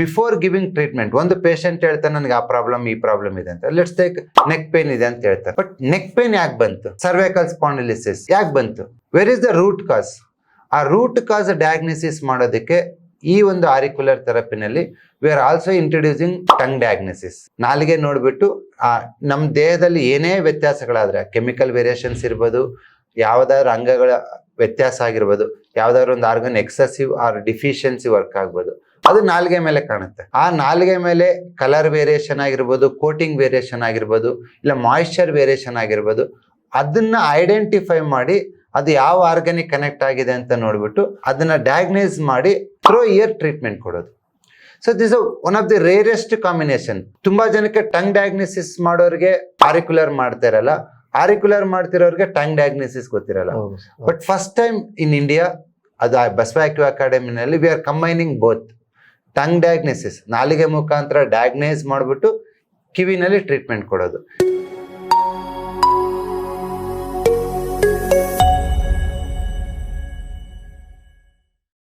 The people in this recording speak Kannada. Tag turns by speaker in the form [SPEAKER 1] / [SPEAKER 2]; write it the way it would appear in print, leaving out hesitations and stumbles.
[SPEAKER 1] ಬಿಫೋರ್ ಗಿವಿಂಗ್ ಟ್ರೀಟ್ಮೆಂಟ್ ಒಂದು ಪೇಷಂಟ್ ಹೇಳ್ತಾನೆ ನನಗೆ ಆ ಪ್ರಾಬ್ಲಮ್ ಈ ಪ್ರಾಬ್ಲಮ್ ಇದೆ ಅಂತ, ಲೆಟ್ಸ್ ಟೇಕ್ ನೆಕ್ ಪೇನ್ ಇದೆ ಅಂತ ಹೇಳ್ತಾರೆ. ಬಟ್ ನೆಕ್ ಪೇನ್ ಯಾಕೆ ಬಂತು, ಸರ್ವೈಕಲ್ ಸ್ಪಾಂಡಿಲಿಸಿಸ್ ಯಾಕೆ ಬಂತು, where is the root cause? ಆ ರೂಟ್ ಕಾಸ್ ಡಯಾಗ್ನೋಸಿಸ್ ಮಾಡೋದಕ್ಕೆ ಈ ಒಂದು ಆರಿಕ್ಯುಲರ್ ಥೆರಪಿನಲ್ಲಿ we are also introducing tongue diagnosis. ನಾಲಿಗೆ ನೋಡ್ಬಿಟ್ಟು ನಮ್ಮ ದೇಹದಲ್ಲಿ ಏನೇ ವ್ಯತ್ಯಾಸಗಳಾದ್ರೆ, ಕೆಮಿಕಲ್ ವೇರಿಯೇಷನ್ಸ್ ಇರ್ಬೋದು, ಯಾವ್ದಾದ್ರು ಅಂಗಗಳ ವ್ಯತ್ಯಾಸ ಆಗಿರ್ಬೋದು, ಯಾವ್ದಾದ್ರು ಒಂದು organ excessive or deficiency work ಆಗ್ಬೋದು, ಅದು ನಾಲಿಗೆ ಮೇಲೆ ಕಾಣುತ್ತೆ. ಆ ನಾಲಿಗೆ ಮೇಲೆ ಕಲರ್ ವೇರಿಯೇಷನ್ ಆಗಿರ್ಬೋದು, ಕೋಟಿಂಗ್ ವೇರಿಯೇಷನ್ ಆಗಿರ್ಬೋದು, ಇಲ್ಲ ಮಾಯಿಶ್ಚರ್ ವೇರಿಯೇಷನ್ ಆಗಿರ್ಬೋದು, ಅದನ್ನ ಐಡೆಂಟಿಫೈ ಮಾಡಿ ಅದು ಯಾವ ಆರ್ಗನಿಗೆ ಕನೆಕ್ಟ್ ಆಗಿದೆ ಅಂತ ನೋಡ್ಬಿಟ್ಟು ಅದನ್ನ ಡಯಾಗ್ನೈಸ್ ಮಾಡಿ ಥ್ರೂ ಇಯರ್ ಟ್ರೀಟ್ಮೆಂಟ್ ಕೊಡೋದು. So this one of the rarest combination. ತುಂಬಾ ಜನಕ್ಕೆ ಟಂಗ್ ಡಯಾಗ್ನೋಸಿಸ್ ಮಾಡೋರಿಗೆ ಆರಿಕ್ಯುಲರ್ ಮಾಡ್ತಿರಲ್ಲ, ಆರಿಕ್ಯುಲರ್ ಮಾಡ್ತಿರೋರಿಗೆ ಟಂಗ್ ಡಯಾಗ್ನೋಸಿಸ್ ಗೊತ್ತಿರಲ್ಲ. But first time in India ಅದು ಬಸವ ಅಕಾಡೆಮಿನಲ್ಲಿ we are combining both. Tongue diagnosis ನಾಲಿಗೆ ಮುಖಾಂತರ ಡಯಾಗ್ನೈಸ್ ಮಾಡಿಬಿಟ್ಟು ಕಿವಿನಲ್ಲಿ ಟ್ರೀಟ್ಮೆಂಟ್ ಕೊಡೋದು.